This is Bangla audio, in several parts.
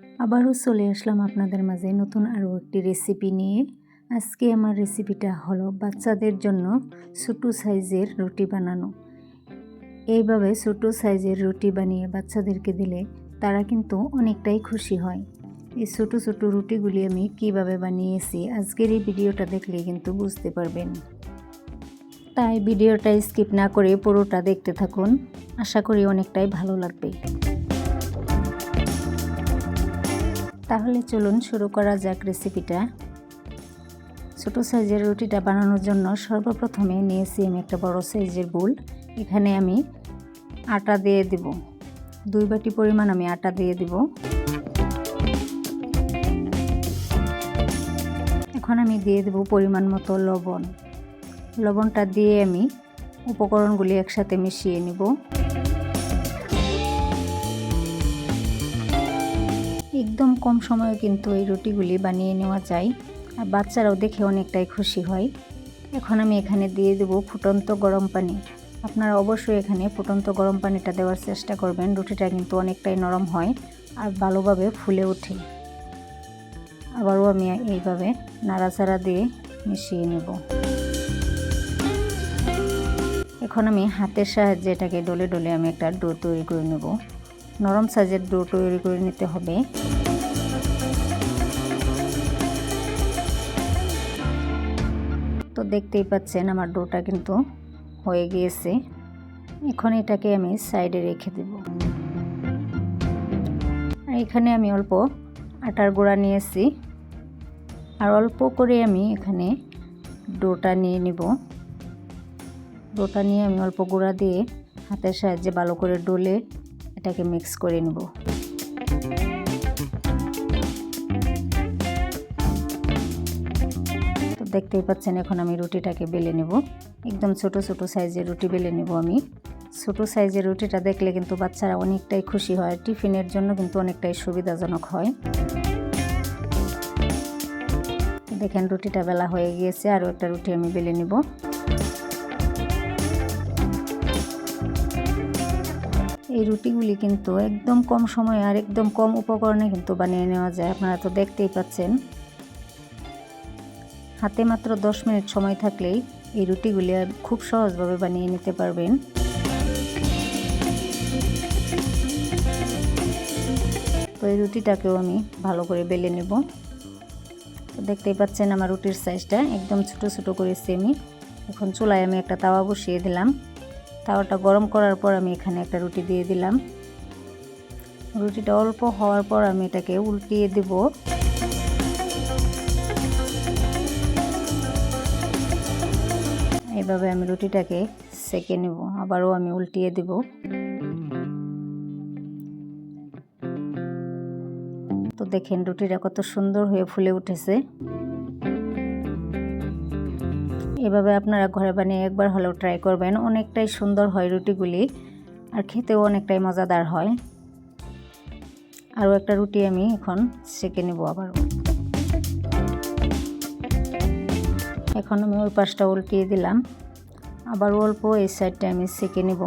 আবারও চলে আসলাম আপনাদের মাঝে নতুন আরও একটি রেসিপি নিয়ে। আজকে আমার রেসিপিটা হলো বাচ্চাদের জন্য ছোটো সাইজের রুটি বানানো। এইভাবে ছোটো সাইজের রুটি বানিয়ে বাচ্চাদেরকে দিলে তারা কিন্তু অনেকটাই খুশি হয়। এই ছোটো ছোটো রুটিগুলি আমি কিভাবে বানিয়েছি আজকের এই ভিডিওটা দেখলে কিন্তু বুঝতে পারবেন। তাই ভিডিওটা স্কিপ না করে পুরোটা দেখতে থাকুন, আশা করি অনেকটাই ভালো লাগবে। তাহলে চলুন শুরু করা যাক রেসিপিটা। ছোটো সাইজের রুটিটা বানানোর জন্য সর্বপ্রথমে নিয়েছি আমি একটা বড় সাইজের বোল। এখানে আমি আটা দিয়ে দেব, 2 বাটি পরিমাণ আমি আটা দিয়ে দেব। এখন আমি দিয়ে দেব পরিমাণ মতো লবণ। লবণটা দিয়ে আমি উপকরণগুলি একসাথে মিশিয়ে নেব। একদম কম সময়ে কিন্তু এই রুটিগুলি বানিয়ে নেওয়া যায়, আর বাচ্চারাও দেখে অনেকটাই খুশি হয়। এখন আমি এখানে দিয়ে দেব ফুটন্ত গরম পানি। আপনারা অবশ্যই এখানে ফুটন্ত গরম পানিটা দেওয়ার চেষ্টা করবেন, রুটিটা কিন্তু অনেকটাই নরম হয় আর ভালোভাবে ফুলে ওঠে। আবারও আমি এইভাবে নাড়াচাড়া দিয়ে মিশিয়ে নেব। এখন আমি হাতের সাহায্যে এটাকে ডলে ডলে আমি একটা ডো তৈরি করে নেব। নরম সাইজের ডো তৈরি করে নিতে হবে। তো দেখতেই পাচ্ছেন আমার ডোটা কিন্তু হয়ে গিয়েছে। এখন এটাকে আমি সাইডে রেখে দেব। আর এখানে আমি অল্প আটার গুঁড়া নিয়েছি, আর অল্প করে আমি এখানে ডোটা নিয়ে নিব। ডোটা নিয়ে আমি অল্প গুঁড়া দিয়ে হাতের সাহায্যে ভালো করে ডলে এটাকে মিক্স করে নেব। তো দেখতেই পাচ্ছেন এখন আমি রুটিটাকে বেলে নেব। একদম ছোট ছোট সাইজের রুটি বেলে নেব আমি। ছোট সাইজের রুটিটা দেখলে কিন্তু বাচ্চারা অনেকটাই খুশি হয়, টিফিনের জন্য কিন্তু অনেকটাই সুবিধাজনক হয়। দেখেন রুটিটা বেলা হয়ে গিয়েছে, আরও একটা রুটি আমি বেলে নেব। এই রুটিগুলি কিন্তু একদম কম সময়ে আর একদম কম উপকরণে কিন্তু বানিয়ে নেওয়া যায়। আপনারা তো দেখতেই পাচ্ছেন, হাতে মাত্র 10 মিনিট সময় থাকলেই এই রুটিগুলি খুব সহজভাবে বানিয়ে নিতে পারবেন। তো এই রুটিটাকেও আমি ভালো করে বেলে নেব। তো দেখতেই পাচ্ছেন আমার রুটির সাইজটা একদম ছোট ছোট করেছি আমি। এখন চুলায় আমি একটা তাওয়া বসিয়ে দিলাম। তাওয়াটা গরম করার পর আমি এখানে একটা রুটি দিয়ে দিলাম। রুটিটা অল্প হওয়ার পর আমি এটাকে উল্টিয়ে দেব। এইভাবে আমি রুটিটাকে সেঁকে নেব, আবারও আমি উল্টিয়ে দেব। তো দেখেন রুটিটা কত সুন্দর হয়ে ফুলে উঠেছে। এভাবে আপনারা ঘরে বানিয়ে একবার হলেও ট্রাই করবেন, অনেকটাই সুন্দর হয় রুটিগুলি, আর খেতেও অনেকটাই মজাদার হয়। আরও একটা রুটি আমি এখন সেঁকে নেব আবারও। এখন আমি ওই পাশটা উল্টিয়ে দিলাম, আবার অল্প এই সাইডটা আমি সেঁকে নেব।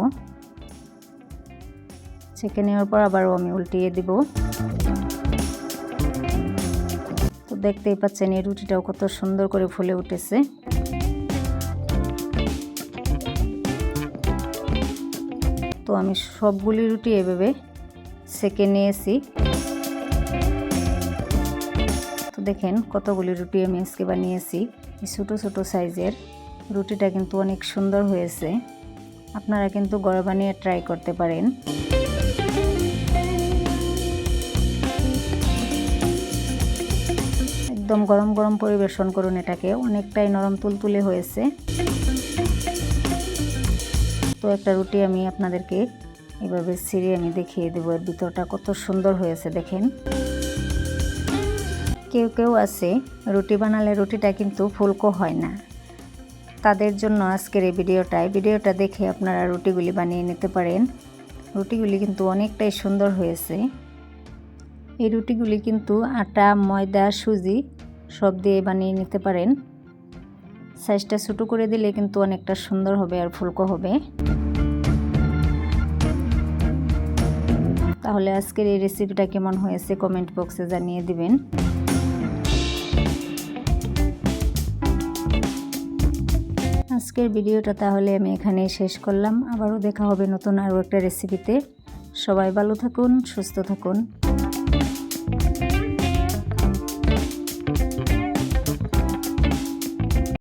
সেঁকে নেওয়ার পর আবারও আমি উল্টিয়ে দেব। তো দেখতেই পাচ্ছেন এই রুটিটাও কত সুন্দর করে ফুলে উঠেছে। তো আমি সবগুলি রুটি এভাবে সেঁকে নিয়েছি। তো দেখেন কতগুলি রুটি আমি আজকে বানিয়েছি। এই ছোটো ছোটো সাইজের রুটিটা কিন্তু অনেক সুন্দর হয়েছে। আপনারা কিন্তু ঘরে বানিয়ে ট্রাই করতে পারেন। একদম গরম গরম পরিবেশন করুন এটাকে, অনেকটাই নরম তুলতুলে হয়েছে। তো একটা রুটি আমি আপনাদেরকে এভাবে ছিঁড়ে আমি দেখিয়ে দেবো, এর ভিতরটা কত সুন্দর হয়েছে দেখেন। কেউ কেউ আছে রুটি বানালে রুটিটা কিন্তু ফুলকো হয় না, তাদের জন্য আজকের এই ভিডিওটা দেখে আপনারা রুটিগুলি বানিয়ে নিতে পারেন। রুটিগুলি কিন্তু অনেকটাই সুন্দর হয়েছে। এই রুটিগুলি কিন্তু আটা, ময়দা, সুজি সব দিয়ে বানিয়ে নিতে পারেন। সাইজটা ছোটো করে দিলে কিন্তু অনেকটা সুন্দর হবে আর ফুলকো হবে। তাহলে আজকের এই রেসিপিটা কেমন হয়েছে কমেন্ট বক্সে জানিয়ে দিবেন। আজকের ভিডিওটা তাহলে আমি এখানেই শেষ করলাম। আবারও দেখা হবে নতুন আরও একটা রেসিপিতে। সবাই ভালো থাকুন, সুস্থ থাকুন।